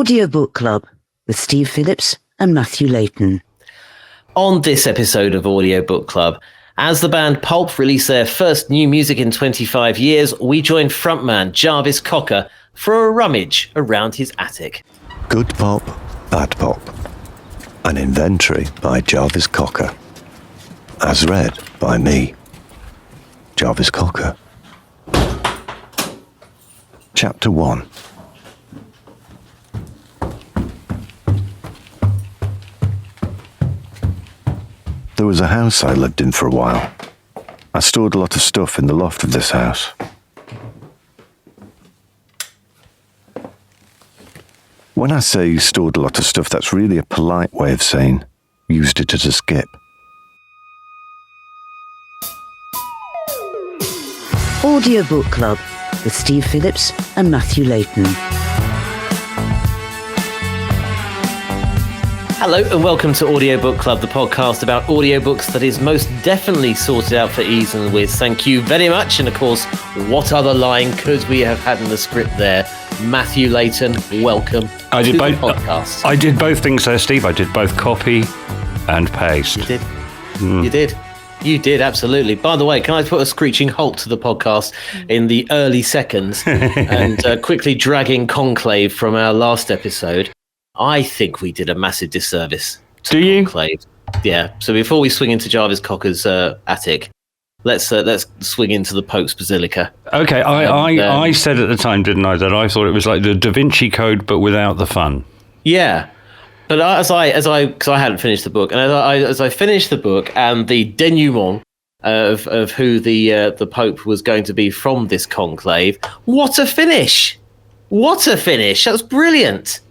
Audiobook Club with Steve Phillips and Matthew Layton. On this episode of Audiobook Club, as the band Pulp released their first new music in 25 years, we joined frontman Jarvis Cocker for a rummage around his attic. Good Pop, Bad Pop. An inventory by Jarvis Cocker. As read by me, Jarvis Cocker. Chapter 1. There was a house I lived in for a while. I stored a lot of stuff in the loft of this house. When I say stored a lot of stuff, that's really a polite way of saying used it as a skip. Audiobook Club with Steve Phillips and Matthew Layton. Hello and welcome to Audiobook Club, the podcast about audiobooks that is most definitely sorted out for ease and whiz. Thank you very much. And of course, what other line could we have had in the script there? Matthew Layton, welcome to the podcast. I did both things there, Steve. I did both copy and paste. You did. You did, absolutely. By the way, can I put a screeching halt to the podcast in the early seconds and quickly dragging Conclave from our last episode? I think we did a massive disservice to Conclave. Yeah. So before we swing into Jarvis Cocker's attic, let's swing into the Pope's Basilica. Okay. I said at the time, didn't I, that I thought it was like the Da Vinci Code, but without the fun. Yeah. But because I hadn't finished the book, and as I finished the book and the denouement of who the Pope was going to be from this conclave, what a finish! What a finish! That was brilliant.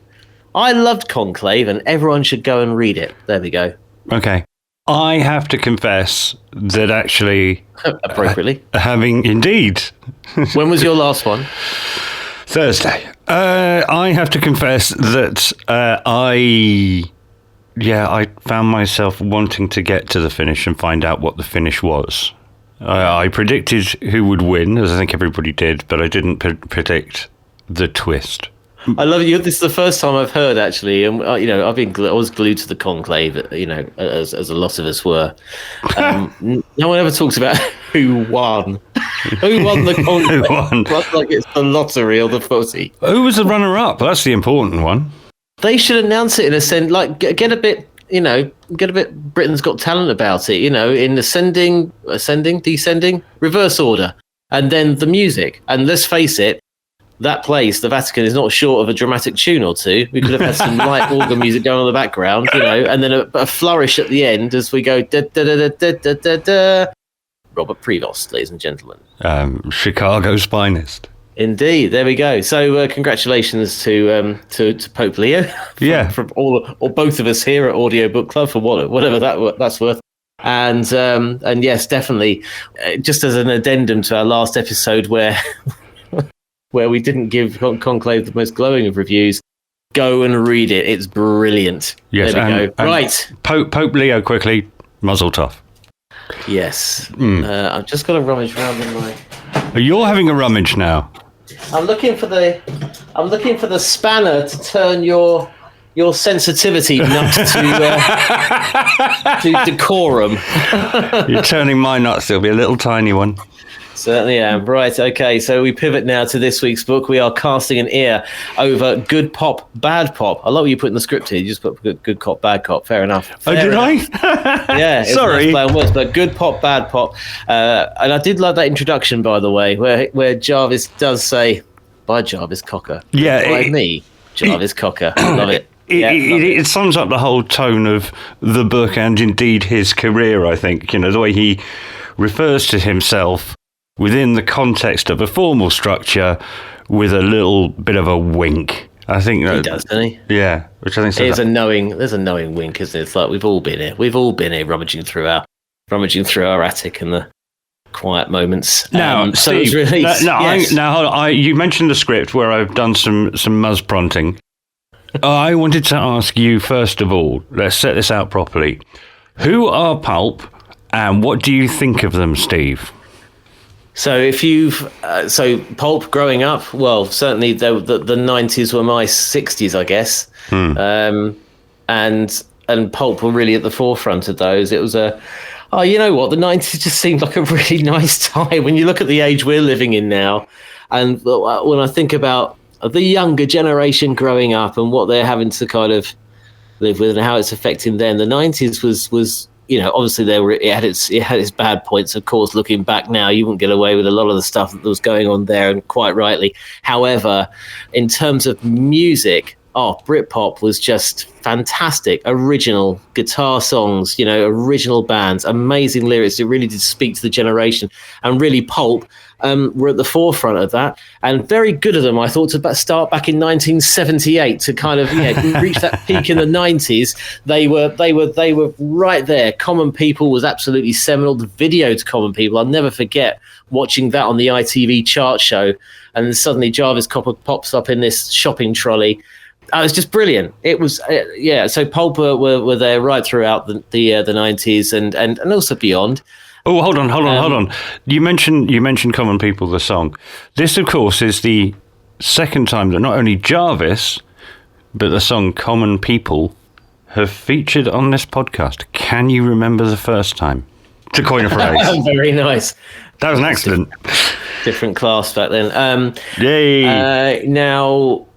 I loved Conclave, and everyone should go and read it. There we go. Okay. I have to confess that actually... Appropriately. Having... Indeed. When was your last one? Thursday. I have to confess that I found myself wanting to get to the finish and find out what the finish was. I predicted who would win, as I think everybody did, but I didn't predict the twist. I love you. This is the first time I've heard, actually, and I was glued to the conclave, as a lot of us were. No one ever talks about who won. Who won the conclave? Who won? Like it's the lottery or the footy. Who was the runner-up? That's the important one. They should announce it in a sense, like get a bit Britain's Got Talent about it, in ascending, descending, reverse order, and then the music. And let's face it. That place, the Vatican, is not short of a dramatic tune or two. We could have had some light organ music going on in the background, and then a flourish at the end as we go da da da da da da da. Robert Prevost, ladies and gentlemen. Chicago's finest. Indeed, there we go. So congratulations to Pope Leo. From all or both of us here at Audiobook Club for whatever that's worth. And yes, definitely. Just as an addendum to our last episode where we didn't give Conclave the most glowing of reviews, go and read it. It's brilliant. Yes, there we go. Right. Pope Leo, quickly, muzzle tough. Yes. I've just got to rummage around in my... You're having a rummage now. I'm looking for the spanner to turn your sensitivity nuts to decorum. You're turning my nuts. There'll be a little tiny one. Certainly am. Right, okay, so we pivot now to this week's book. We are casting an ear over Good Pop, Bad Pop. I love what you put in the script here. You just put good cop, bad cop. Fair enough. Did I? Yeah. Sorry. It's nice words, but Good Pop, Bad Pop. And I did like that introduction, by the way, where Jarvis does say, by Jarvis Cocker. Yeah. By me, Jarvis Cocker. Love it. It sums up the whole tone of the book and indeed his career, I think. The way he refers to himself within the context of a formal structure with a little bit of a wink. I think that, he does, doesn't he? Yeah, which I think there's a knowing wink, isn't it? It's like we've all been here rummaging through our attic in the quiet moments. Now, so Steve, yes. You mentioned the script where I've done some muzzpronting. I wanted to ask you first of all. Let's set this out properly. Who are Pulp, and what do you think of them, Steve? So if you've so Pulp growing up, well, certainly the 90s were my 60s, I guess, and Pulp were really at the forefront of those. It was you know what, the 90s just seemed like a really nice time when you look at the age we're living in now, and when I think about the younger generation growing up and what they're having to kind of live with and how it's affecting them. The 90s was you know, obviously it had its bad points. Of course, looking back now, you wouldn't get away with a lot of the stuff that was going on there, and quite rightly. However, in terms of music, Britpop was just fantastic. Original guitar songs, you know, original bands, amazing lyrics. It really did speak to the generation, and really Pulp were at the forefront of that, and very good of them, I thought, to start back in 1978 to kind of reach that peak in the 90s. They were right there. Common People was absolutely seminal. The video to Common People, I'll never forget watching that on the ITV chart show, and then suddenly Jarvis Cocker pops up in this shopping trolley. It was just brilliant. It was, so Pulp were there right throughout the 90s and also beyond. Oh, hold on. You mentioned Common People, the song. This, of course, is the second time that not only Jarvis, but the song Common People have featured on this podcast. Can you remember the first time? To coin a phrase. Very nice. That was an accident. Different class back then. Yay. Now,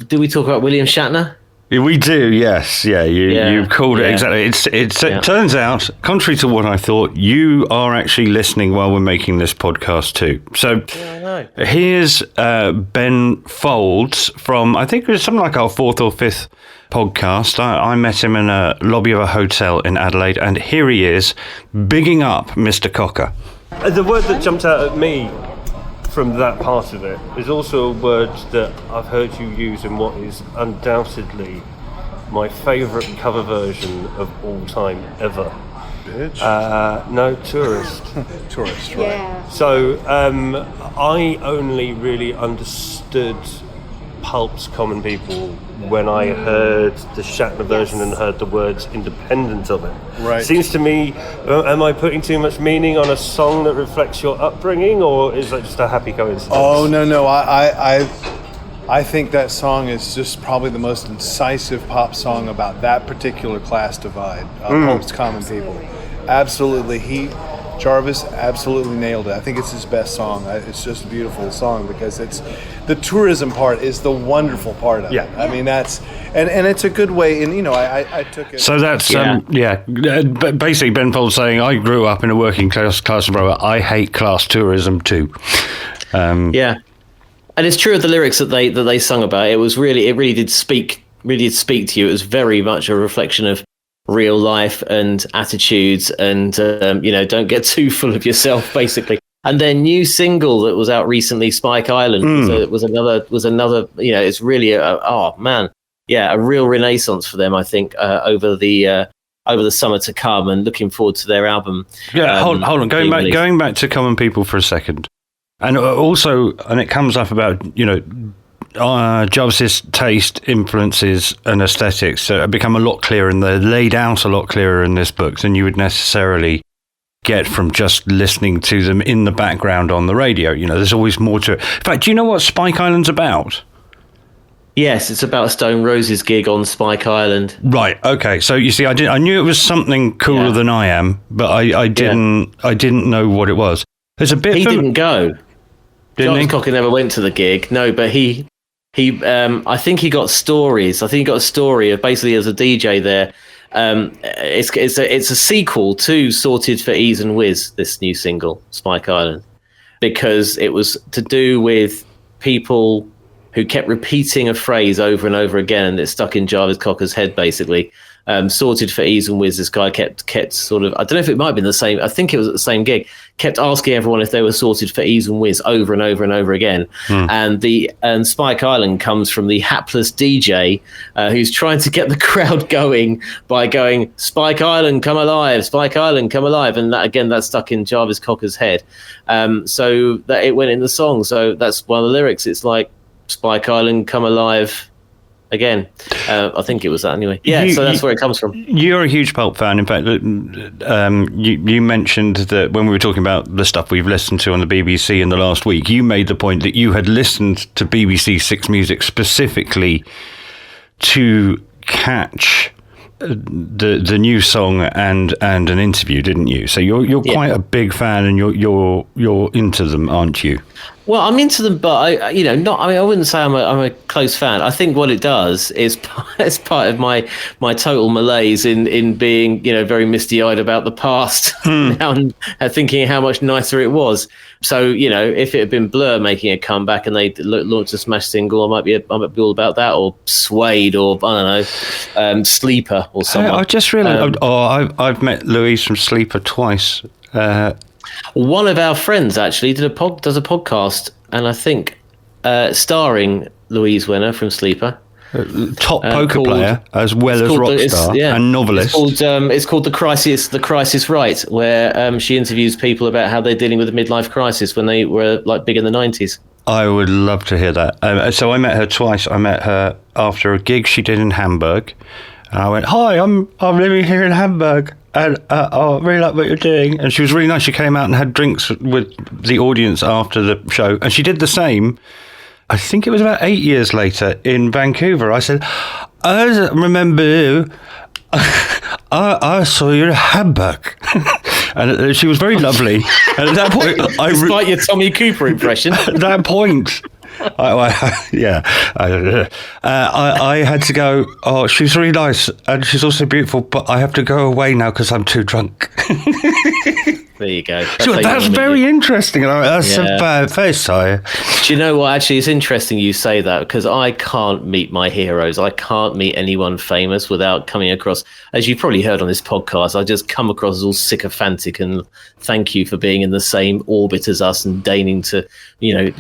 do we talk about William Shatner? We do, yes. Yeah, you called it exactly. It turns out, contrary to what I thought, you are actually listening while we're making this podcast too. So here's Ben Folds from, I think it was something like our 4th or 5th podcast. I met him in a lobby of a hotel in Adelaide, and here he is, bigging up Mr. Cocker. The word that jumped out at me from that part of it is also a word that I've heard you use in what is undoubtedly my favourite cover version of all time ever. Bitch? No, Tourist. Tourist, right. Yeah. So I only really understood Pulp's Common People when I heard the Shatner version and heard the words independent of it. Right. Seems to me, am I putting too much meaning on a song that reflects your upbringing, or is that just a happy coincidence? Oh, no. I think that song is just probably the most incisive pop song about that particular class divide. Pulp's Common People. Absolutely. Jarvis absolutely nailed it. I think it's his best song. It's just a beautiful song because it's the tourism part is the wonderful part of it. I mean, that's and it's a good way. And I took it. So that's basically Ben Folds saying, I grew up in a working class environment. I hate class tourism too. And it's true of the lyrics that they sung about. It really did speak to you. It was very much a reflection of real life and attitudes, and don't get too full of yourself, basically. And their new single that was out recently, Spike Island, was another. It's really a real renaissance for them, I think, over the summer to come, and looking forward to their album. Hold on, going back to Common People for a second, and also, and it comes up about Jarvis's taste, influences, and aesthetics become a lot clearer, and they're laid out a lot clearer in this book than you would necessarily get from just listening to them in the background on the radio. There's always more to it. In fact, do you know what Spike Island's about? Yes, it's about Stone Roses gig on Spike Island. Right. Okay. So you see, I knew it was something cooler than I am, but I didn't know what it was. There's a bit. He didn't go. Jarvis Cocker never went to the gig. No, but he I think he got stories. I think he got a story of basically as a DJ there. It's a sequel to Sorted for Ease and Whiz, this new single, Spike Island, because it was to do with people who kept repeating a phrase over and over again, and it stuck in Jarvis Cocker's head, basically. Sorted for Ease and Whiz, this guy kept sort of, I don't know if it might have been the same, I think it was at the same gig, kept asking everyone if they were sorted for Ease and Whiz over and over and over again. And Spike Island comes from the hapless DJ who's trying to get the crowd going by going, Spike Island, come alive, Spike Island, come alive. And that stuck in Jarvis Cocker's head. So that it went in the song. So that's one of the lyrics. It's like, Spike Island, come alive again. I think it was that anyway. Yeah, so that's where it comes from. You're a huge Pulp fan. In fact, you mentioned that when we were talking about the stuff we've listened to on the BBC in the last week, you made the point that you had listened to BBC Six Music specifically to catch the new song and an interview, didn't you? So you're quite a big fan, and you're into them, aren't you? Well, I'm into them, but I wouldn't say I'm a close fan. I think what it does is it's part of my total malaise in being, very misty-eyed about the past now, and thinking how much nicer it was. So, if it had been Blur making a comeback and they launched a smash single, I might be all about that, or Suede, or I don't know, Sleeper, or something. I just realised, I've met Louise from Sleeper twice. One of our friends actually does a podcast, and I think starring Louise Winner from Sleeper, top poker player as well as rockstar and novelist. It's called The Crisis Right, where she interviews people about how they're dealing with a midlife crisis when they were like big in the 90s. I would love to hear that. So I met her twice. I met her after a gig she did in Hamburg, and I went, "Hi, I'm living here in Hamburg. And I really like what you're doing." And she was really nice. She came out and had drinks with the audience after the show. And she did the same, I think it was about 8 years later, in Vancouver. I said, "I remember you. I saw you in Hamburg." And she was very lovely. And at that point, despite your Tommy Cooper impression. At that point, I had to go, "Oh, she's really nice and she's also beautiful, but I have to go away now because I'm too drunk." There you go. That's very interesting. That's very sorry. Do you know what? Actually, it's interesting you say that, because I can't meet my heroes. I can't meet anyone famous without coming across, as you've probably heard on this podcast, I just come across as all sycophantic and thank you for being in the same orbit as us and deigning to,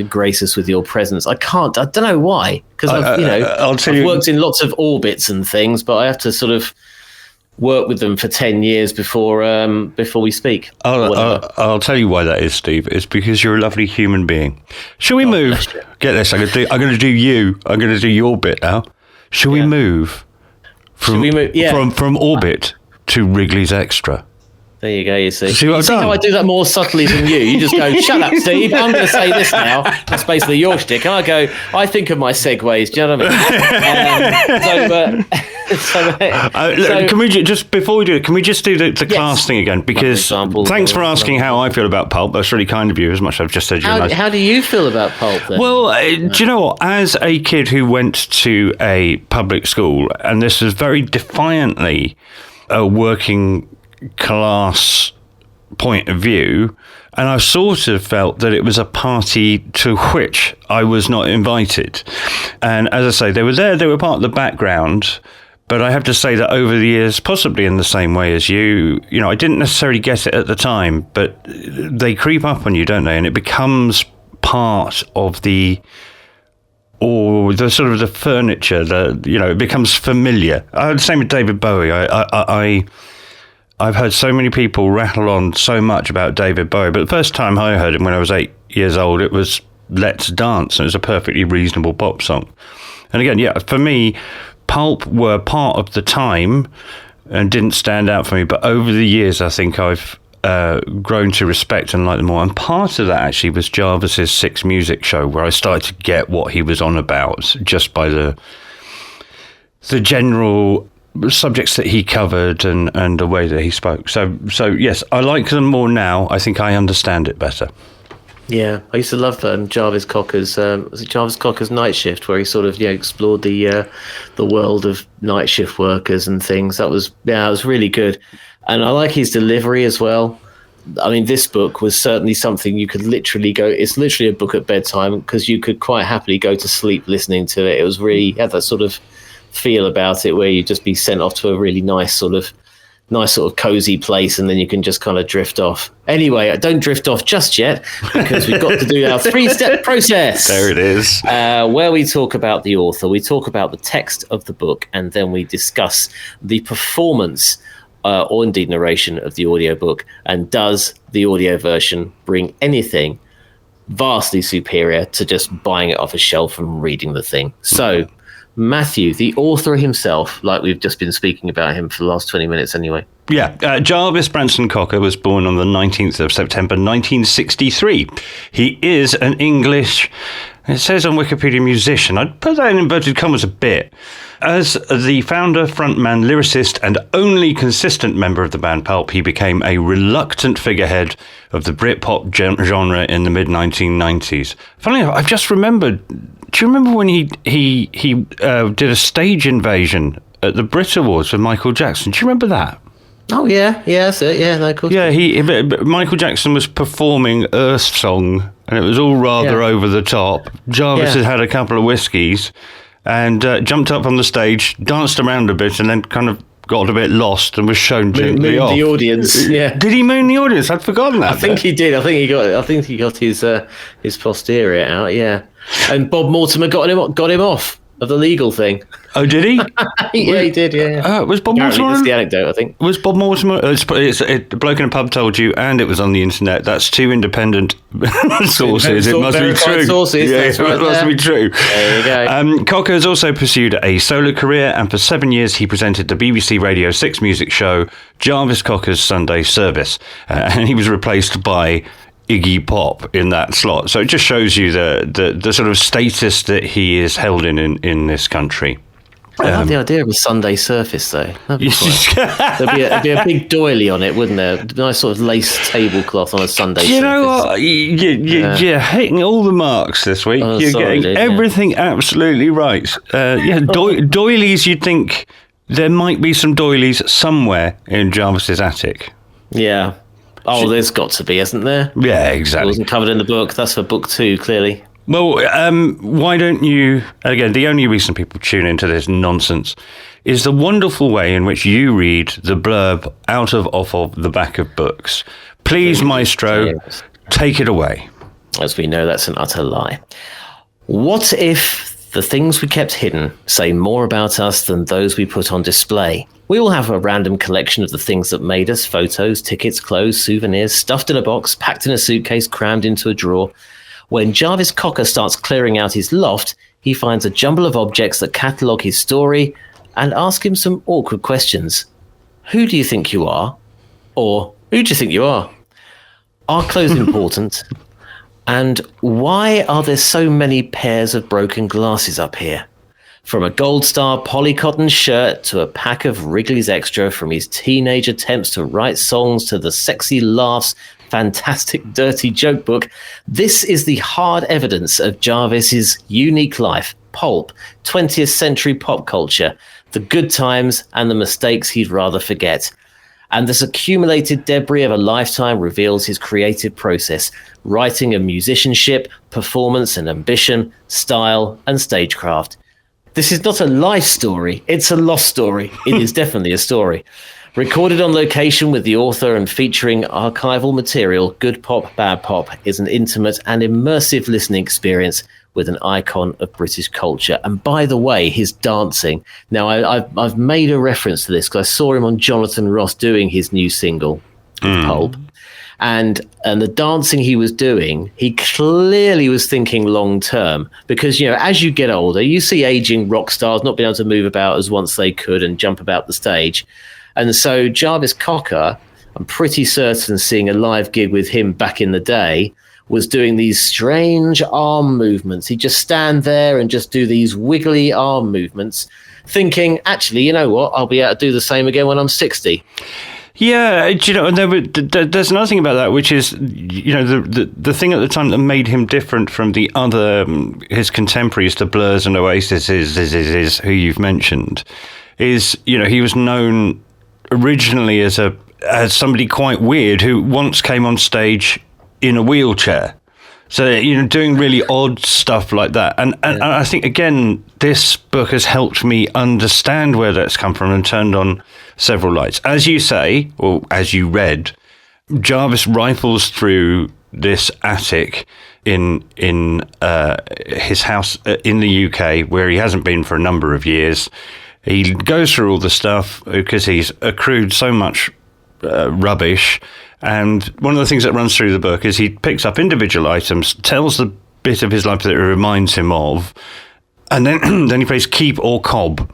grace us with your presence. I don't know why, because I've worked in lots of orbits and things, but I have to sort of work with them for 10 years before we speak. I'll tell you why that is, Steve. It's because you're a lovely human being. Shall we move? Get this. I'm going to do you. I'm going to do your bit now. Shall we move from Orbit to Wrigley's Extra? There you go, you see. See how I do that more subtly than you? You just go, "Shut up, Steve, I'm going to say this now." That's basically your shtick. And I go, I think of my segues, do you know what I mean? Can we just, before we do it, can we just do the casting again? Because thanks for asking how I feel about Pulp. That's really kind of you, as much as I've just said you're nice. How do you feel about Pulp then? Well, do you know what? As a kid who went to a public school, and this was very defiantly a working class point of view, and I sort of felt that it was a party to which I was not invited. And as I say, they were there, they were part of the background, but I have to say that over the years, possibly in the same way as you, I didn't necessarily get it at the time, but they creep up on you, don't they? And it becomes part of the sort of the furniture, it becomes familiar. Same with David Bowie. I've heard so many people rattle on so much about David Bowie, but the first time I heard him when I was 8 years old, it was Let's Dance, and it was a perfectly reasonable pop song. And again, for me, Pulp were part of the time and didn't stand out for me, but over the years, I think I've grown to respect and like them more. And part of that actually was Jarvis's Six Music show, where I started to get what he was on about just by the general subjects that he covered and the way that he spoke. So yes, I like them more now. I think I understand it better. Yeah, I used to love Jarvis Cocker's Night Shift, where he sort of explored the world of night shift workers and things. It was really good, and I like his delivery as well. I mean, this book was certainly something you could literally go. It's literally a book at bedtime, because you could quite happily go to sleep listening to it. It was really had that sort of feel about it, where you'd just be sent off to a really nice sort of cozy place, and then you can just kind of drift off. Anyway, don't drift off just yet, because we've got to do our 3-step process. There it is. Where we talk about the author, we talk about the text of the book, and then we discuss the performance or indeed narration of the audiobook, and does the audio version bring anything vastly superior to just buying it off a shelf and reading the thing. So Matthew, the author himself, like we've just been speaking about him for the last 20 minutes anyway. Yeah, Jarvis Branson Cocker was born on the 19th of September 1963. He is an English, it says on Wikipedia, musician. I'd put that in inverted commas a bit. As the founder, frontman, lyricist, and only consistent member of the band Pulp, he became a reluctant figurehead of the Britpop genre in the mid-1990s. Funnily enough, I've just remembered, do you remember when he did a stage invasion at the Brit Awards with Michael Jackson? Do you remember that? Oh, yeah, that's it. Yeah, no, of course. Yeah, Michael Jackson was performing Earth Song, and it was all rather over the top. Jarvis had a couple of whiskies and jumped up on the stage, danced around a bit, and then kind of got a bit lost and was shown gently off. The audience, yeah. Did he moon the audience? I'd forgotten that. I think he did. I think he got his posterior out. Yeah, and Bob Mortimer got him off of the legal thing. Oh, did he? Yeah, he did. Yeah. Was Bob Mortimer? That's the anecdote, I think. Was Bob Mortimer? The bloke in a pub told you, and it was on the internet. That's two independent sources. It must be true. Sources, yeah, it must be true. There you go. Cocker has also pursued a solo career, and for 7 years he presented the BBC Radio 6 music show Jarvis Cocker's Sunday Service, and he was replaced by Iggy Pop in that slot. So it just shows you the sort of status that he is held in this country. I like the idea of a Sunday Surface, though. There'd be a big doily on it, wouldn't there? Nice sort of lace tablecloth on a Sunday Surface. You know what? You're hitting all the marks this week. You're getting everything absolutely right. Doilies, you'd think there might be some doilies somewhere in Jarvis's attic. Yeah. Oh, there's got to be, isn't there? Yeah, exactly. It wasn't covered in the book. That's for book 2, clearly. Well, why don't you, again, the only reason people tune into this nonsense is the wonderful way in which you read the blurb off of the back of books. Please, Maestro, take it away. As we know, that's an utter lie. What if the things we kept hidden say more about us than those we put on display? We all have a random collection of the things that made us: photos, tickets, clothes, souvenirs, stuffed in a box, packed in a suitcase, crammed into a drawer. When Jarvis Cocker starts clearing out his loft, he finds a jumble of objects that catalogue his story and ask him some awkward questions. Who do you think you are? Or who do you think you are? Are clothes important? And why are there so many pairs of broken glasses up here? From a Gold Star polycotton shirt to a pack of Wrigley's Extra, from his teenage attempts to write songs to the sexy laughs, fantastic dirty joke book, this is the hard evidence of Jarvis's unique life, pulp, 20th century pop culture, the good times and the mistakes he'd rather forget. And this accumulated debris of a lifetime reveals his creative process, writing and musicianship, performance and ambition, style and stagecraft. This is not a life story, it's a lost story. It is definitely a story. Recorded on location with the author and featuring archival material, Good Pop, Bad Pop is an intimate and immersive listening experience with an icon of British culture. And by the way, his dancing. Now, I've made a reference to this because I saw him on Jonathan Ross doing his new single, Pulp. And the dancing he was doing, he clearly was thinking long term, because, you know, as you get older, you see aging rock stars not being able to move about as once they could and jump about the stage. And so Jarvis Cocker, I'm pretty certain seeing a live gig with him back in the day, was doing these strange arm movements. He'd just stand there and just do these wiggly arm movements, thinking, actually, you know what, I'll be able to do the same again when I'm 60. Yeah, you know, and there's another thing about that, which is, you know, the thing at the time that made him different from the other, his contemporaries, the Blurs and Oasis, is who you've mentioned, is, you know, he was known originally as somebody quite weird who once came on stage in a wheelchair. So, you know, doing really odd stuff like that. And I think, again, this book has helped me understand where that's come from and turned on several lights. As you say, or as you read, Jarvis rifles through this attic in his house in the UK, where he hasn't been for a number of years. He goes through all the stuff because he's accrued so much rubbish. And one of the things that runs through the book is he picks up individual items, tells the bit of his life that it reminds him of, And then then he plays keep or cob.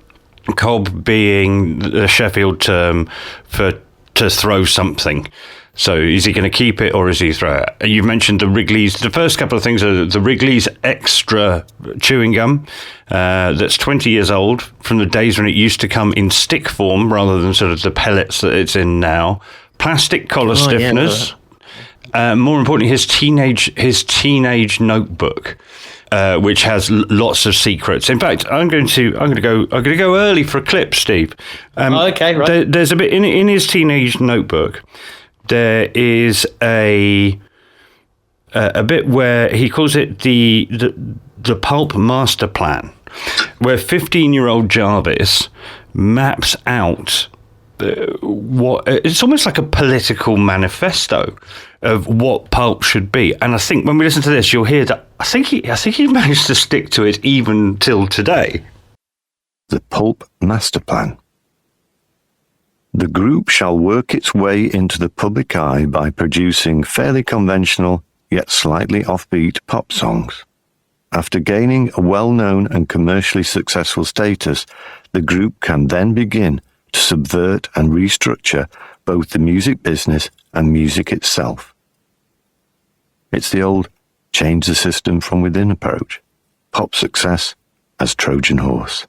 Cob being the Sheffield term for to throw something. So is he going to keep it or is he throw it? You've mentioned the Wrigley's. The first couple of things are the Wrigley's Extra chewing gum that's 20 years old from the days when it used to come in stick form rather than sort of the pellets that it's in now. Plastic collar stiffeners. More importantly, his teenage notebook. Which has lots of secrets. In fact, I'm going to go early for a clip, Steve. Okay, right. There's a bit in his teenage notebook. There is a bit where he calls it the Pulp master plan, where 15-year-old Jarvis maps out what it's almost like a political manifesto of what Pulp should be. And I think when we listen to this, you'll hear that I think he managed to stick to it even till today. The Pulp Master Plan. The group shall work its way into the public eye by producing fairly conventional yet slightly offbeat pop songs. After gaining a well-known and commercially successful status, the group can then begin to subvert and restructure both the music business and music itself. It's the old change the system from within approach. Pop success as Trojan horse.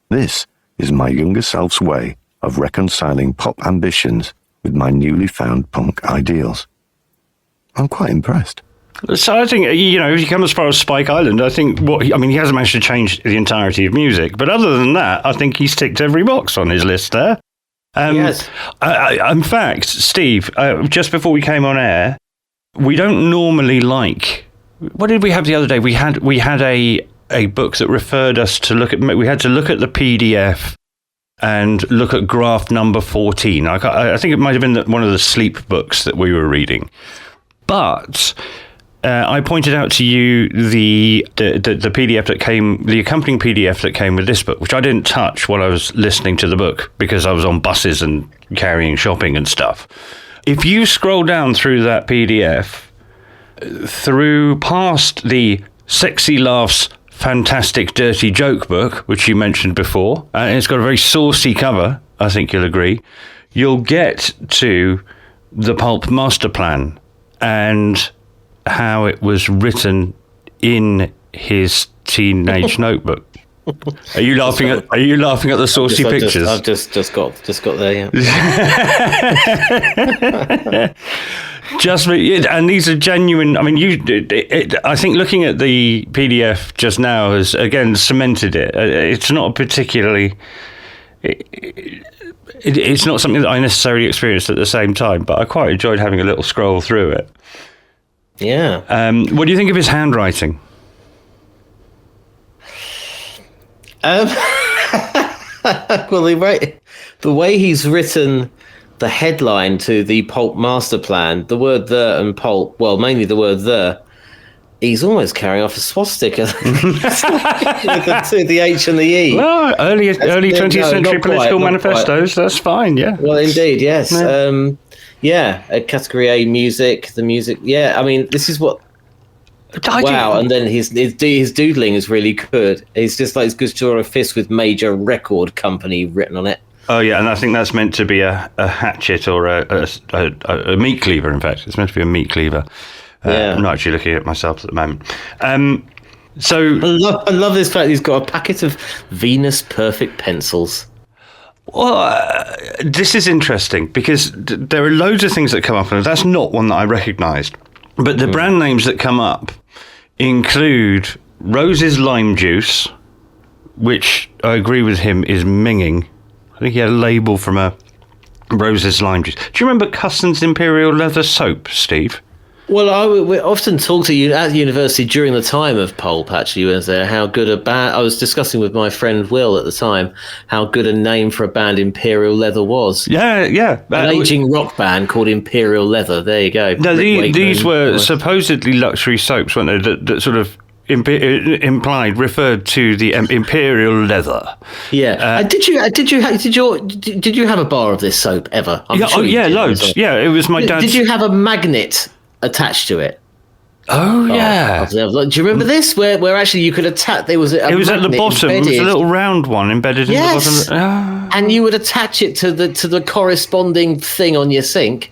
This is my younger self's way of reconciling pop ambitions with my newly found punk ideals. I'm quite impressed. So I think, if you come as far as Spike Island, I think he hasn't managed to change the entirety of music. But other than that, I think he's ticked every box on his list there. Yes. In fact, Steve, just before we came on air, we don't normally like... What did we have the other day? We had a book that referred us to look at... We had to look at the PDF and look at graph number 14. I think it might have been one of the sleep books that we were reading. But... I pointed out to you the PDF that came, the accompanying PDF that came with this book, which I didn't touch while I was listening to the book because I was on buses and carrying shopping and stuff. If you scroll down through that PDF, through past the Sexy Laughs Fantastic Dirty Joke book, which you mentioned before, and it's got a very saucy cover, I think you'll agree, you'll get to the Pulp Master Plan and how it was written in his teenage notebook. Are you laughing at the saucy pictures? I've just got there. Yeah. And these are genuine. I mean, I think looking at the PDF just now has again cemented it. It's not particularly. It's not something that I necessarily experienced at the same time, but I quite enjoyed having a little scroll through it. Yeah. What do you think of his handwriting? Well, the way he's written the headline to the Pulp Master Plan, the word "the" and "pulp," well, mainly the word "the," he's almost carrying off a swastika with the H and the E. Well, early 20th century political manifestos, that's fine, yeah. Well, indeed, yes. Yeah. Category A music, the music. Yeah, I mean, this is what... Wow, and then his doodling is really good. It's just like it's good to draw a fist with major record company written on it. Oh, yeah, and I think that's meant to be a hatchet or a meat cleaver, in fact. It's meant to be a meat cleaver. I'm not actually looking at myself at the moment. So I love this fact he's got a packet of Venus Perfect pencils. Well, this is interesting because there are loads of things that come up, and that's not one that I recognised. But the brand names that come up include Rose's Lime Juice, which I agree with him is minging. I think he had a label from a Rose's Lime Juice. Do you remember Cusson's Imperial Leather Soap, Steve? Well, we often talked to you at university during the time of Pulp, actually, was there, how good a band... I was discussing with my friend Will at the time how good a name for a band Imperial Leather was. Yeah. An ageing rock band called Imperial Leather. There you go. No, these were supposedly luxury soaps, weren't they, that sort of referred to the Imperial Leather. Yeah. Did you have a bar of this soap ever? Loads. Yeah, it was my dad's... Did you have a magnet attached to it? Oh, yeah. Do you remember this? Where actually you could attach, it was at the bottom. Embedded. It was a little round one embedded in the bottom. And you would attach it to the corresponding thing on your sink.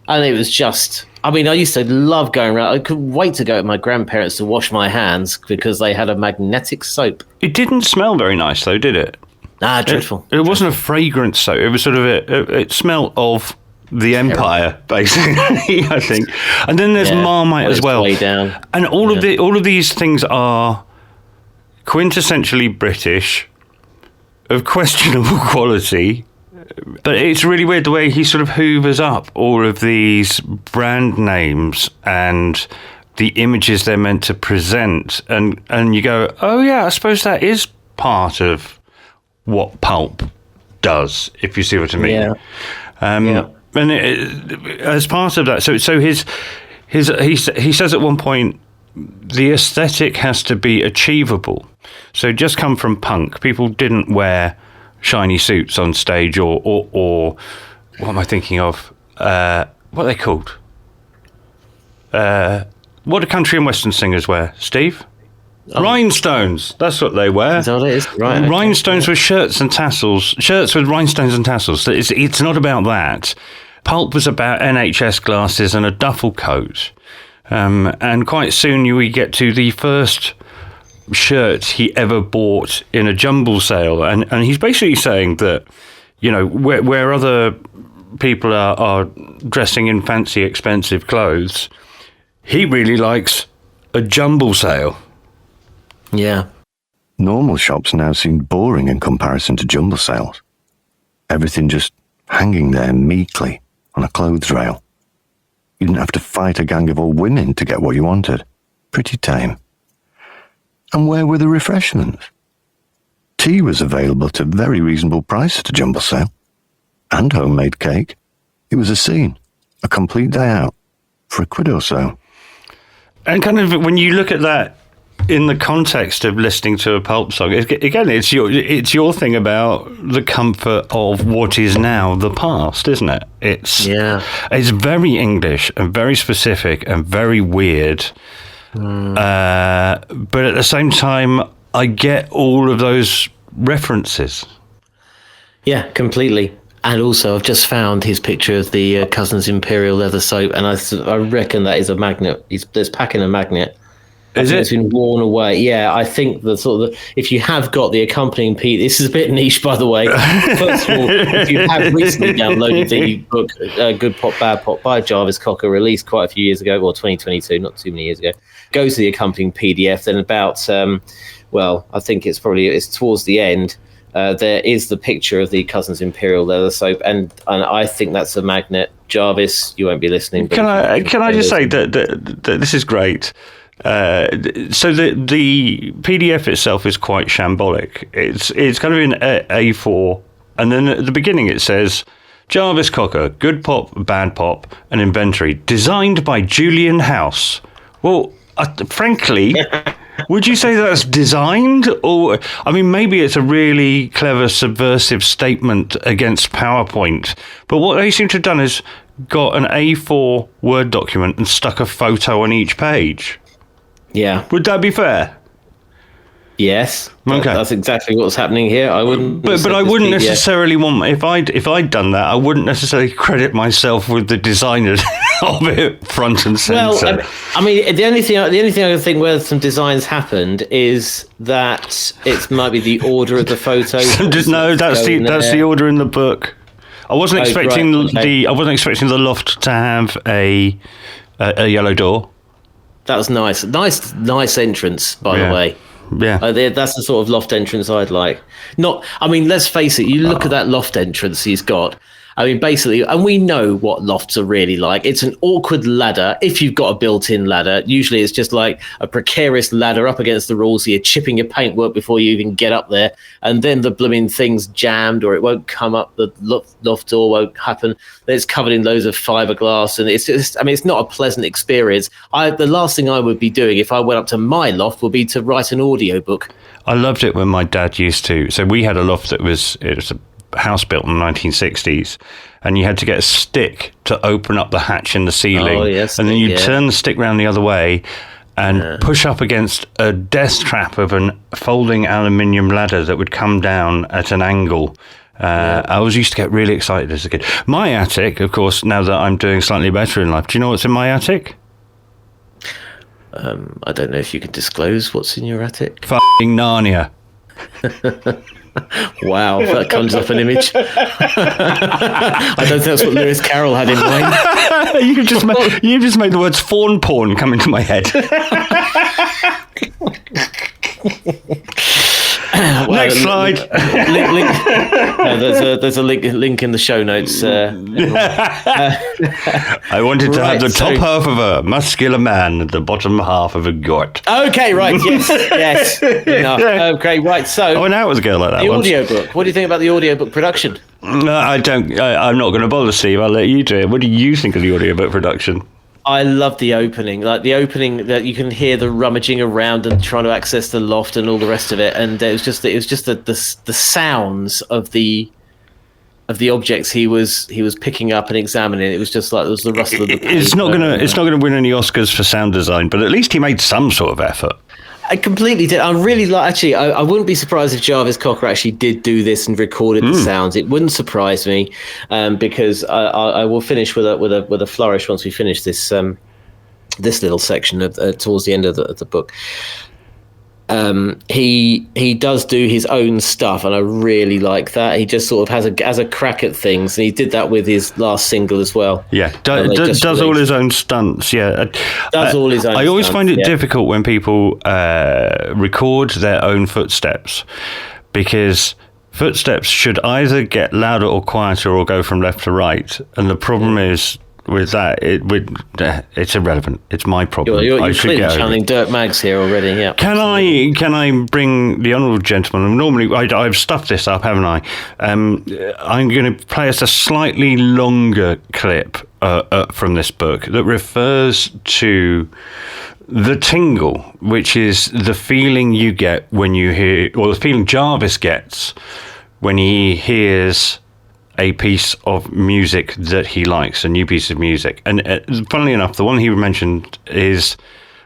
And it was just, I mean, I used to love going around. I couldn't wait to go with my grandparents to wash my hands because they had a magnetic soap. It didn't smell very nice, though, did it? Ah, dreadful. It wasn't a fragrant soap. It was sort of, it smelled of the Empire, basically, I think. And then there's Marmite as well. Way down. And all of these things are quintessentially British, of questionable quality. But it's really weird the way he sort of hoovers up all of these brand names and the images they're meant to present. And you go, oh, yeah, I suppose that is part of what Pulp does, if you see what I mean. Yeah. And as part of that, so he says at one point, the aesthetic has to be achievable. So just come from punk. People didn't wear shiny suits on stage or what am I thinking of? What are they called? What do country and western singers wear, Steve? Rhinestones. That's what they wear. That's what it is. Right. Okay. Rhinestones with shirts and tassels. Shirts with rhinestones and tassels. It's not about that. Pulp was about NHS glasses and a duffel coat. And quite soon we get to the first shirt he ever bought in a jumble sale. And he's basically saying that, you know, where other people are dressing in fancy, expensive clothes, he really likes a jumble sale. Yeah. Normal shops now seem boring in comparison to jumble sales. Everything just hanging there meekly on a clothes rail. You didn't have to fight a gang of old women to get what you wanted. Pretty tame. And where were the refreshments? Tea was available to very reasonable price at a jumble sale. And homemade cake. It was a scene. A complete day out. For £1 or so. And kind of when you look at that in the context of listening to a Pulp song, again, it's your thing about the comfort of what is now the past, isn't it? It's very English and very specific and very weird. But at the same time, I get all of those references. Yeah, completely. And also, I've just found his picture of the Cousins Imperial leather soap, and I reckon that is a magnet. There's packing a magnet. Is it? It's been worn away. Yeah, I think the sort of if you have got the accompanying piece, this is a bit niche, by the way. First of all, if you have recently downloaded the book Good Pop, Bad Pop by Jarvis Cocker, released quite a few years ago, or 2022, not too many years ago, go to the accompanying PDF. Then about, I think it's towards the end. There is the picture of the Cousins Imperial leather soap, and I think that's a magnet. Jarvis, you won't be listening. But can I just say that this is great. So the PDF itself is quite shambolic. It's kind of in A4, and then at the beginning it says Jarvis Cocker, Good Pop, Bad Pop, an inventory designed by Julian House. Well, frankly. Would you say that's designed? Or, I mean, maybe it's a really clever subversive statement against PowerPoint. But what they seem to have done is got an A4 Word document and stuck a photo on each page. Yeah. Would that be fair? Yes. Okay. That's exactly what's happening here. I wouldn't. But I wouldn't necessarily want. If I'd done that, I wouldn't necessarily credit myself with the designer of it front and centre. Well, I mean, the only thing I can think where some designs happened is that it might be the order of the photos. No, that's the order in the book. I wasn't expecting I wasn't expecting the loft to have a yellow door. That was nice. Nice entrance, by the way. Yeah, that's the sort of loft entrance I'd like. Let's face it. You look at that loft entrance he's got. I mean, basically, and we know what lofts are really like. It's an awkward ladder. If you've got a built-in ladder, usually it's just like a precarious ladder up against the walls. So you're chipping your paintwork before you even get up there. And then the blooming thing's jammed or it won't come up. The loft door won't happen. It's covered in loads of fiberglass. And it's just, I mean, it's not a pleasant experience. The last thing I would be doing if I went up to my loft would be to write an audiobook. I loved it when my dad used to. So we had a loft it was a house built in the 1960s, and you had to get a stick to open up the hatch in the ceiling. Oh, yes, and then you'd yeah. turn the stick round the other way and push up against a death trap of a folding aluminium ladder that would come down at an angle. I always used to get really excited as a kid. My attic, of course, now that I'm doing slightly better in life, do you know what's in my attic? I don't know if you can disclose what's in your attic. Fucking Narnia. Wow, that conjures up an image. I don't think that's what Lewis Carroll had in mind. You just made the words fawn porn come into my head. Next slide. There's a link in the show notes. I wanted to have the top half of a muscular man and the bottom half of a goat. Okay, right, yes. Enough. Okay, right, so... Oh, now it was a girl like that the once. audiobook. What do you think about the audiobook production? No, I'm not going to bother, Steve. I'll let you do it. What do you think of the audiobook production? I love the opening, that you can hear the rummaging around and trying to access the loft and all the rest of it, and it was just the sounds of the objects he was picking up and examining. It was just like it was the rustle of the paper. It's not gonna win any Oscars for sound design, but at least he made some sort of effort. I completely did. I really like. Actually, I wouldn't be surprised if Jarvis Cocker actually did do this and recorded the sounds. It wouldn't surprise me, because I will finish with a flourish once we finish this this little section of towards the end of the book. He does do his own stuff, and I really like that. He just sort of has a crack at things, and he did that with his last single as well. Yeah, does all his own stunts. Yeah, does all his own. I always stunts, find it difficult when people record their own footsteps, because footsteps should either get louder or quieter or go from left to right, and the problem is. With that, it's irrelevant. It's my problem. You're I should clearly get channeling Dirk Maggs here already. Yeah. Can I bring the honourable gentleman? Normally, I've stuffed this up, haven't I? I'm going to play us a slightly longer clip from this book that refers to the tingle, which is the feeling you get when you hear, or the feeling Jarvis gets when he hears a piece of music that he likes, a new piece of music. And funnily enough, the one he mentioned is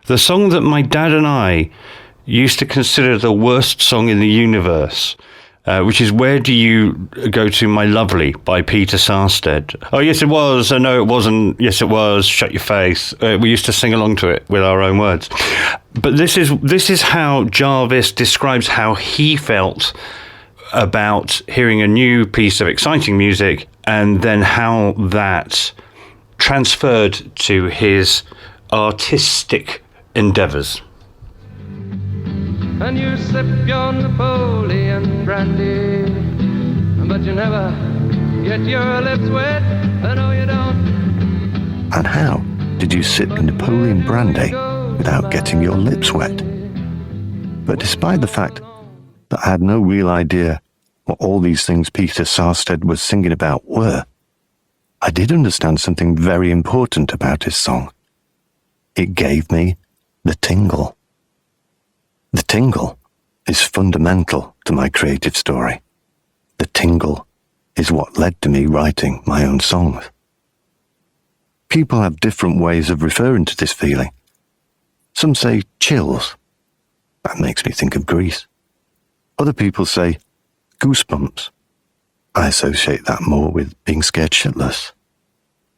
the song that my dad and I used to consider the worst song in the universe, which is Where Do You Go To, My Lovely by Peter Sarstedt. Oh, yes, it was. Oh, no, it wasn't. Yes, it was. Shut your face. We used to sing along to it with our own words. But this is how Jarvis describes how he felt about hearing a new piece of exciting music, and then how that transferred to his artistic endeavours. And you sip your Napoleon brandy, but you never get your lips wet. No, you don't. And how did you sip Napoleon brandy without getting your lips wet? But despite the fact that I had no real idea what all these things Peter Sarstedt was singing about were, I did understand something very important about his song. It gave me the tingle. The tingle is fundamental to my creative story. The tingle is what led to me writing my own songs. People have different ways of referring to this feeling. Some say chills. That makes me think of Grease. Other people say goosebumps. I associate that more with being scared shitless.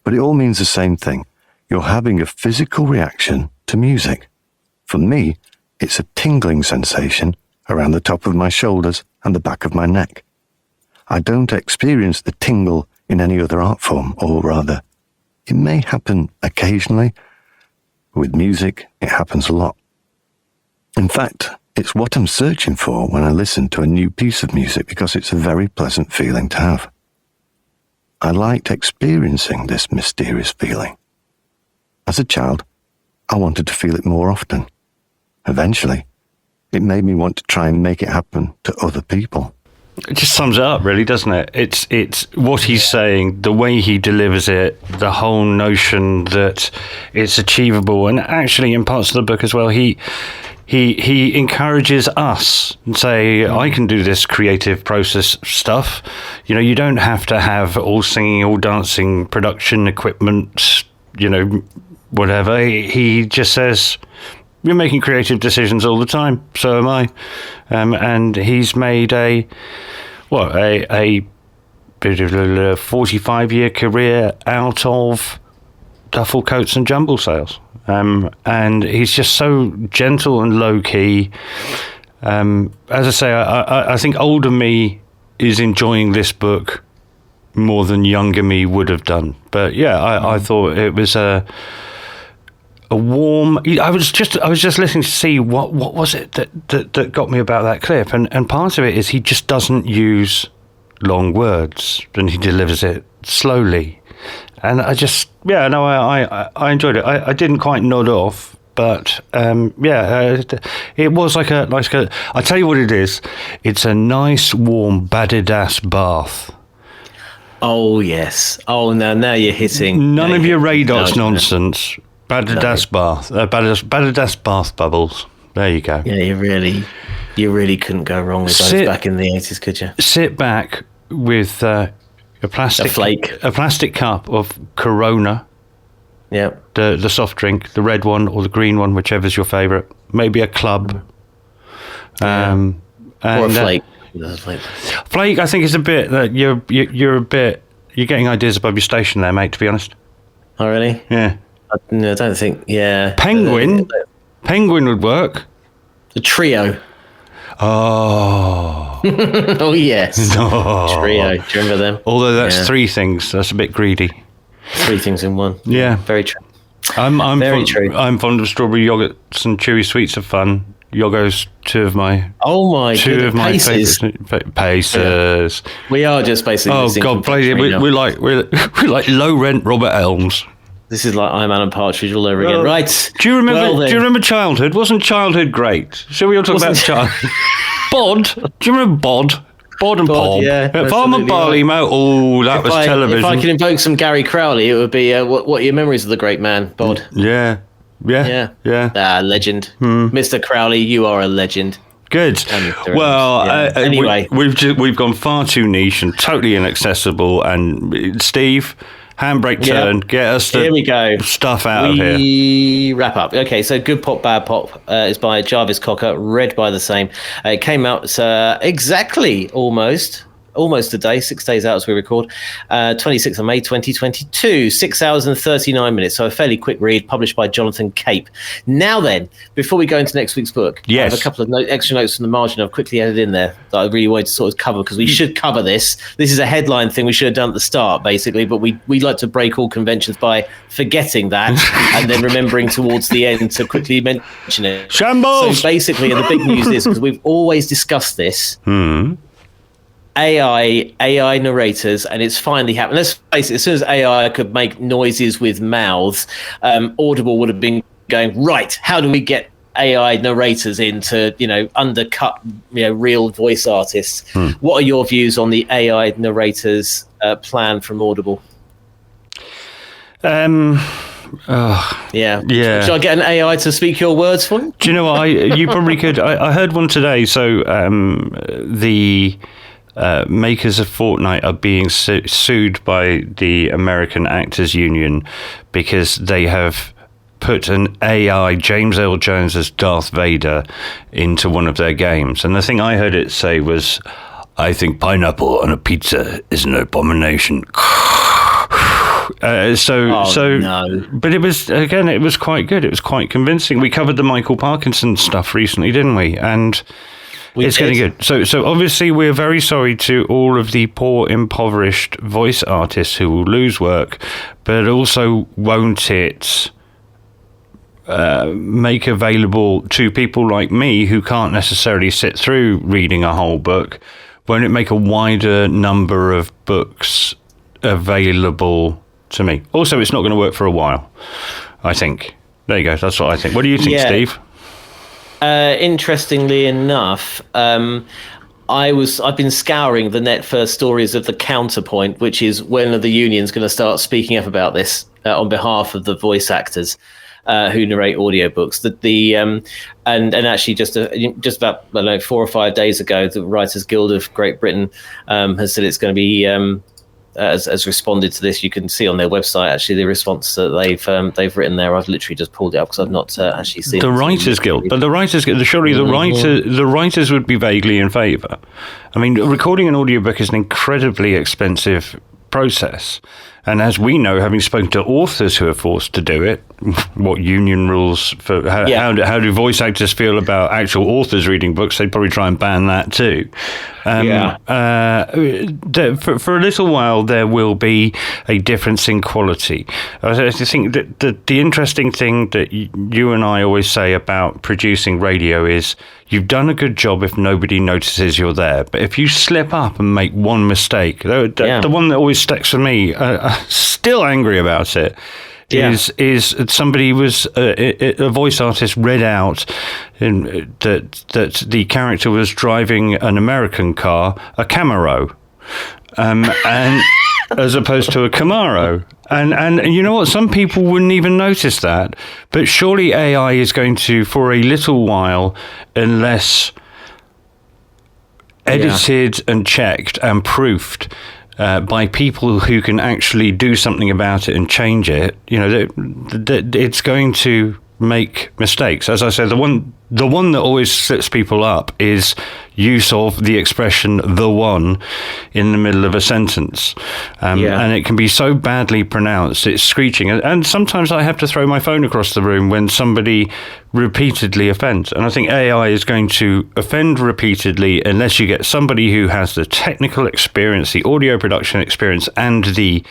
But it all means the same thing. You're having a physical reaction to music. For me, it's a tingling sensation around the top of my shoulders and the back of my neck. I don't experience the tingle in any other art form, or rather, it may happen occasionally. With music, it happens a lot. In fact, it's what I'm searching for when I listen to a new piece of music, because it's a very pleasant feeling to have. I liked experiencing this mysterious feeling. As a child, I wanted to feel it more often. Eventually, it made me want to try and make it happen to other people. It just sums it up, really, doesn't it? It's what he's saying, the way he delivers it, the whole notion that it's achievable, and actually in parts of the book as well, he he encourages us and say, I can do this creative process stuff. You know, you don't have to have all singing, all dancing, production equipment, you know, whatever. He just says, you're making creative decisions all the time. So am I. And he's made a 45-year career out of duffel coats and jumble sales. And he's just so gentle and low-key. As I say, I think older me is enjoying this book more than younger me would have done. But yeah, I thought it was a warm. I was just listening to see what was it that got me about that clip, and part of it is he just doesn't use long words and he delivers it slowly. And I enjoyed it. I didn't quite nod off, but it was like a. I tell you what it is. It's a nice, warm, Badidas bath. Oh yes. Oh, now you're hitting. None of your Radox nonsense. Badidas bath. Badidas bath bubbles. There you go. Yeah, you really couldn't go wrong with those back in the 80s, could you? Sit back with a plastic cup of Corona. Yeah. The soft drink, the red one or the green one, whichever's your favourite. Maybe a club. Or a flake. Flake, I think, is a bit that you're getting ideas above your station there, mate. To be honest. Oh really? Yeah. No, I don't think. Yeah. Penguin would work. The trio. Oh. Oh yes. No. Trio. Do you remember them? Although that's three things. That's a bit greedy. 3 things in one. Yeah. Very true. I'm very fond, true. I'm fond of strawberry yogurts and chewy sweets are fun. Yogo's two of my Pacers. Pacers. Yeah. We are just basically. Oh God, play it. We're like low rent Robert Elms. This is like I'm Alan Partridge all over again, right? Do you remember childhood? Wasn't childhood great? Shall we all talk about childhood? Bod. Do you remember Bod? Bod and Bob. Yeah, Farmer Barley Mow. Oh, that was television. If I could invoke some Gary Crowley, it would be what are your memories of the great man, Bod? Yeah. Legend. Mr. Crowley, you are a legend. Good. Well, anyway, we've gone far too niche and totally inaccessible. And Steve, handbrake turn. Get us the here we go. Stuff out of here. We wrap up. Okay, so Good Pop, Bad Pop is by Jarvis Cocker, read by the same. It came out exactly almost a day, 6 days out as we record, 26th of May 2022, 6 hours and 39 minutes. So a fairly quick read, published by Jonathan Cape. Now then, before we go into next week's book, I have a couple of extra notes from the margin I've quickly added in there that I really wanted to sort of cover, because we should cover this. This is a headline thing we should have done at the start, basically, but we like to break all conventions by forgetting that and then remembering towards the end to quickly mention it. Shambles! So basically, the big news is, because we've always discussed this, AI narrators, and it's finally happened. Let's face it, as soon as AI could make noises with mouths, Audible would have been going, right, how do we get AI narrators in to, undercut, real voice artists? What are your views on the AI narrators plan from Audible? Yeah. Should I get an AI to speak your words for you? Do you know what? You probably could. I heard one today. So the makers of Fortnite are being sued by the American Actors Union because they have put an AI James Earl Jones as Darth Vader into one of their games. And the thing I heard it say was, I think pineapple on a pizza is an abomination. But it was quite good. It was quite convincing. We covered the Michael Parkinson stuff recently, didn't we? And it's getting good. So obviously we're very sorry to all of the poor, impoverished voice artists who will lose work, but also won't it make available to people like me who can't necessarily sit through reading a whole book, won't it make a wider number of books available to me? Also, it's not going to work for a while, I think. There you go. That's what I think. What do you think, Steve? Interestingly enough, I've been scouring the net for stories of the counterpoint, which is when are the unions going to start speaking up about this on behalf of the voice actors. who narrate audiobooks. And actually just about, I don't know, 4 or 5 days ago, the Writers Guild of Great Britain has said it's going to be has responded to this. You can see on their website actually the response that they've written there. I've literally just pulled it up because I've not actually seen the Writers Guild. But the Writers Guild, surely the writers would be vaguely in favour. I mean, recording an audiobook is an incredibly expensive process. And as we know, having spoken to authors who are forced to do it, what union rules for how do voice actors feel about actual authors reading books? They'd probably try and ban that too. For a little while, there will be a difference in quality. I think that the interesting thing that you and I always say about producing radio is you've done a good job if nobody notices you're there. But if you slip up and make one mistake, the one that always sticks with me, still angry about it, is somebody was a voice artist read out that the character was driving an American car, a Camaro, and as opposed to a Camaro. And you know what? Some people wouldn't even notice that. But surely AI is going to, for a little while, unless edited and checked and proofed by people who can actually do something about it and change it, it's going to make mistakes. As I said, the one that always slips people up is use of the expression "the one" in the middle of a sentence, and it can be so badly pronounced it's screeching. And sometimes I have to throw my phone across the room when somebody repeatedly offends. And I think AI is going to offend repeatedly unless you get somebody who has the technical experience, the audio production experience, and the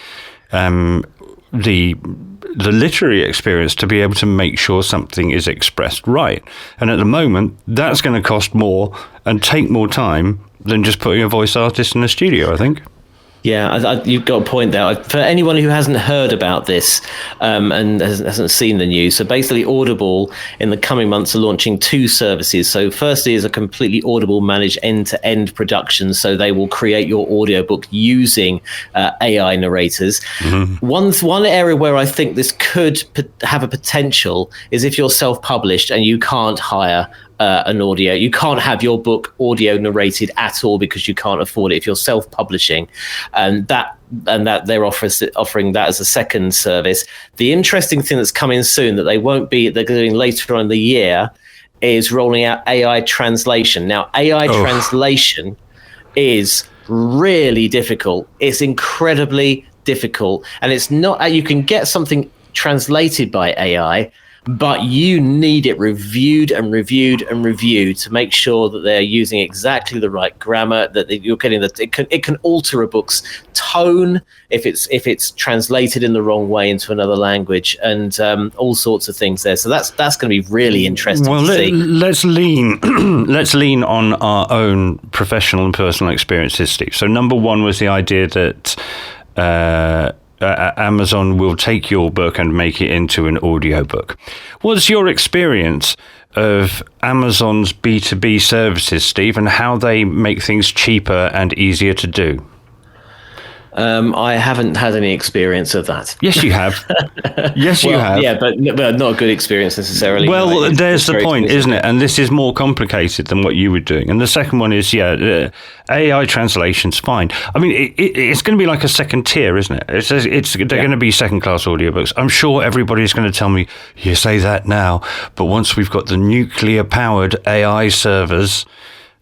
literary experience to be able to make sure something is expressed right. And at the moment, that's going to cost more and take more time than just putting a voice artist in a studio, I think. Yeah, you've got a point there. For anyone who hasn't heard about this and hasn't seen the news, so basically Audible in the coming months are launching 2 services. So firstly is a completely Audible managed end-to-end production. So they will create your audiobook using AI narrators. Mm-hmm. One area where I think this could have a potential is if you're self-published and you can't hire you can't have your book audio narrated at all because you can't afford it if you're self-publishing, and that they're offering that as a second service. The interesting thing that's coming soon that they're doing later on in the year is rolling out AI translation. Now, AI translation is really difficult. It's incredibly difficult, and it's not. You can get something translated by AI, but you need it reviewed and reviewed and reviewed to make sure that they're using exactly the right grammar, that you're getting it can alter a book's tone if it's translated in the wrong way into another language, and all sorts of things there. So that's going to be really interesting to see. Let's lean on our own professional and personal experiences, Steve. So number one was the idea that Amazon will take your book and make it into an audiobook. What's your experience of Amazon's B2B services, Steve, and how they make things cheaper and easier to do? I haven't had any experience of that. Yes, you have. Yes, you have. Yeah, but not a good experience necessarily. Well, there's the point, isn't it? And this is more complicated than what you were doing. And the second one is, AI translation's fine. I mean, it's going to be like a second tier, isn't it? They're going to be second-class audiobooks. I'm sure everybody's going to tell me, you say that now, but once we've got the nuclear-powered AI servers,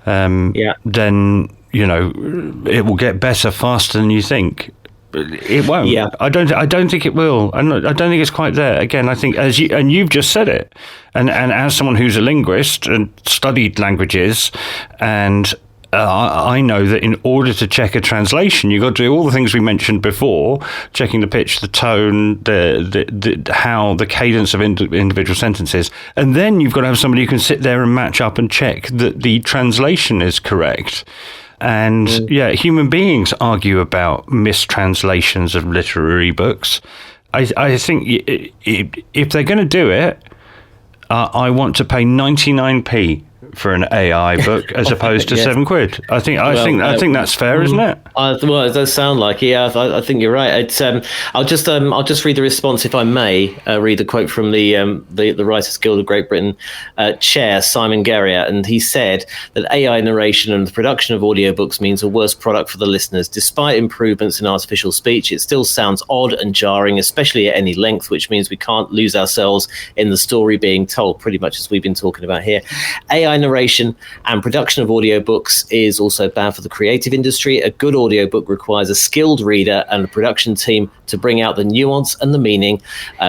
then it will get better faster than you think. It won't. Yeah. I don't think it will. I don't think it's quite there. Again, I think you've just said it, and as someone who's a linguist and studied languages, and I know that in order to check a translation, you've got to do all the things we mentioned before: checking the pitch, the tone, the cadence of individual sentences, and then you've got to have somebody who can sit there and match up and check that the translation is correct. And human beings argue about mistranslations of literary books. I think if they're going to do it, I want to pay 99p for an AI book as opposed to £7. I think that's fair, isn't it? Well, it does sound like it. Yeah, I think you're right. It's I'll just read the response, if I may. Read a quote from the Writers Guild of Great Britain chair, Simon Guerrier, and he said that AI narration and the production of audiobooks means a worse product for the listeners. Despite improvements in artificial speech, it still sounds odd and jarring, especially at any length, which means we can't lose ourselves in the story being told, pretty much as we've been talking about here. AI narration and production of audiobooks is also bad for the creative industry. A good audiobook requires a skilled reader and a production team to bring out the nuance and the meaning,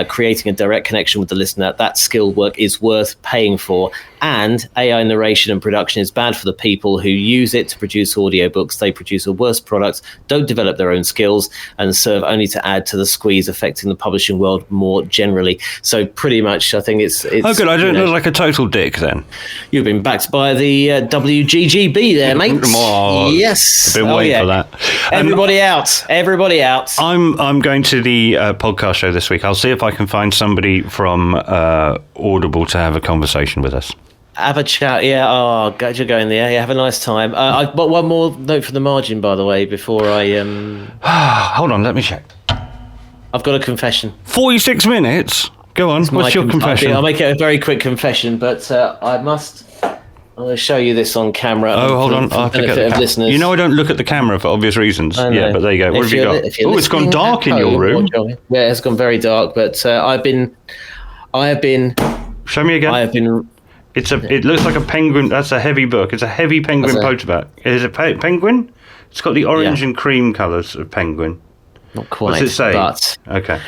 creating a direct connection with the listener. That skilled work is worth paying for. And AI narration and production is bad for the people who use it to produce audiobooks. They produce a worse product, don't develop their own skills, and serve only to add to the squeeze affecting the publishing world more generally. So pretty much, I think it's oh, good. I don't look like a total dick then. You've been backed by the WGGB there, mate. Oh, yes. I've been waiting for that. Everybody out. I'm going to the podcast show this week. I'll see if I can find somebody from Audible to have a conversation with us. Have a chat, yeah. Oh, glad you're going there. Yeah, have a nice time. I've got one more note for the margin, by the way, before I... Hold on, let me check. I've got a confession. 46 minutes? Go on, what's your confession? I'll make it a very quick confession, but I'm going to show you this on camera. Oh, hold on. For the benefit of listeners. You know I don't look at the camber for obvious reasons. Yeah, but there you go. What have you got? Oh, it's gone dark in your room. Yeah, it's gone very dark, but I have been... Show me again. I have been... It looks like a penguin. That's a heavy book. It's a heavy penguin paperback. Is it penguin? It's got the orange and cream colours of penguin. Not quite. What's it say? But okay.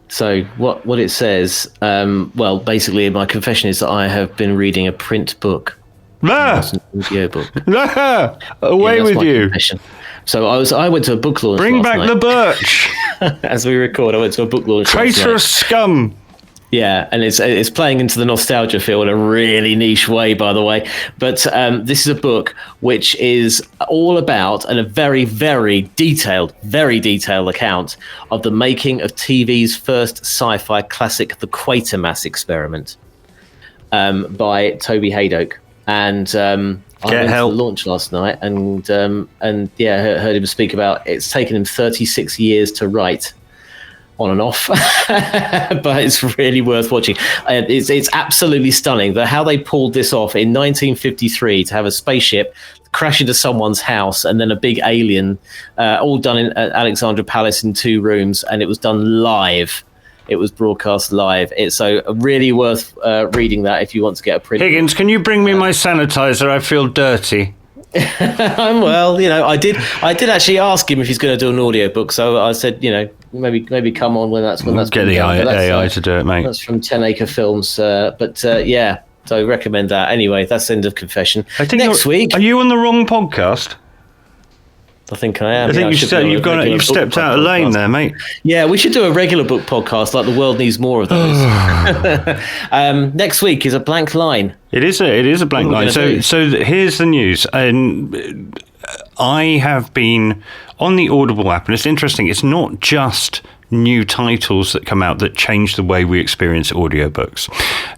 So what it says? Well, basically, my confession is that I have been reading a print book. Not an audiobook. Away with you. Confession. So I went to a book launch. Bring last back night. the birch. As we record, I went to a book launch. Traitorous scum. Yeah, and it's playing into the nostalgia feel in a really niche way, by the way. But this is a book which is all about, and a very, very detailed account of the making of TV's first sci-fi classic, The Quatermass Experiment, by Toby Hadoke. And I went to the launch last night, and heard him speak about it's taken him 36 years to write. On and off, but it's really worth watching. It's absolutely stunning how they pulled this off in 1953 to have a spaceship crash into someone's house and then a big alien, all done in Alexandra Palace in 2 rooms, and it was done live. It was broadcast live. It's so really worth reading that if you want to get a print. Higgins, can you bring me my sanitizer? I feel dirty. Well, I did actually ask him if he's going to do an audiobook, so I said, maybe come on when that's get the AI to do it, mate. That's from 10 Acre Films, but yeah, so I recommend that. Anyway, that's the end of confession. I think next week. Are you on the wrong podcast? I think I am. I think you've stepped out of lane there, mate. Yeah, we should do a regular book podcast. Like the world needs more of those. Next week is a blank line. It is a blank line. So here's the news. And I have been on the Audible app, and it's interesting. It's not just new titles that come out that change the way we experience audiobooks.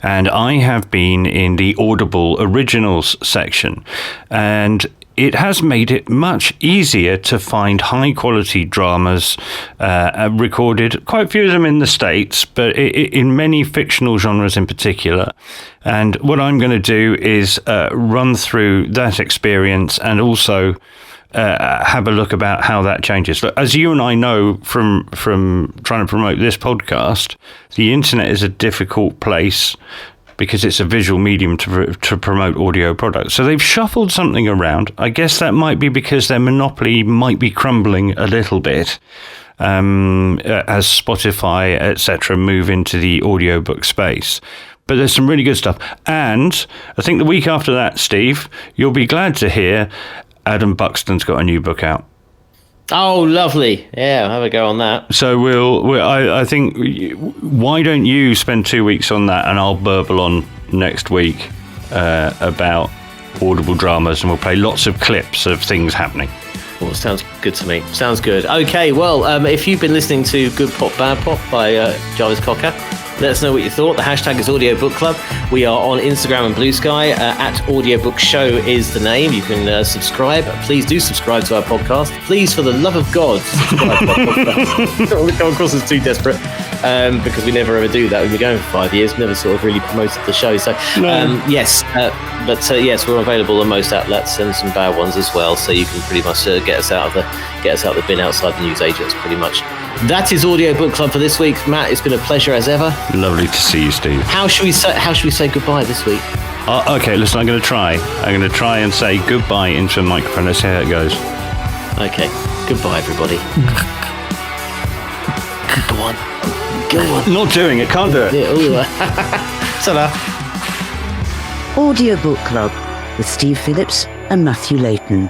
And I have been in the Audible Originals section, and it has made it much easier to find high-quality dramas recorded, quite a few of them in the States, but in many fictional genres in particular. And what I'm going to do is run through that experience and also have a look about how that changes. Look, as you and I know from trying to promote this podcast, the internet is a difficult place because it's a visual medium to promote audio products. So they've shuffled something around. I guess that might be because their monopoly might be crumbling a little bit as Spotify, etc., move into the audiobook space. But there's some really good stuff. And I think the week after that, Steve, you'll be glad to hear Adam Buxton's got a new book out. Oh, lovely. Yeah, I'll have a go on that. So I think, why don't you spend 2 weeks on that and I'll burble on next week about Audible dramas, and we'll play lots of clips of things happening. Well, sounds good to me. Sounds good. Okay, well, if you've been listening to Good Pop, Bad Pop by Jarvis Cocker, Let us know what you thought. The hashtag is Audiobook Club. We are on Instagram and Blue Sky. At Audiobook Show is the name. You can subscribe. Please do subscribe to our podcast. Please, for the love of God, subscribe to our podcast. Don't want to come across as too desperate, because we never ever do that. We've been going for 5 years. Never sort of really promoted the show. So yes, yes, we're available on most outlets and some bad ones as well. So you can pretty much get us out of the bin outside the newsagents, pretty much. That is Audiobook Club for this week. Matt, it's been a pleasure as ever. Lovely to see you, Steve. How should we say goodbye this week? Okay, listen, I'm going to try and say goodbye into a microphone. Let's see how it goes. Okay, goodbye, everybody. Go on. Not doing it, can't do it. Yeah, ta-da. Audiobook Club with Steve Phillips and Matthew Layton.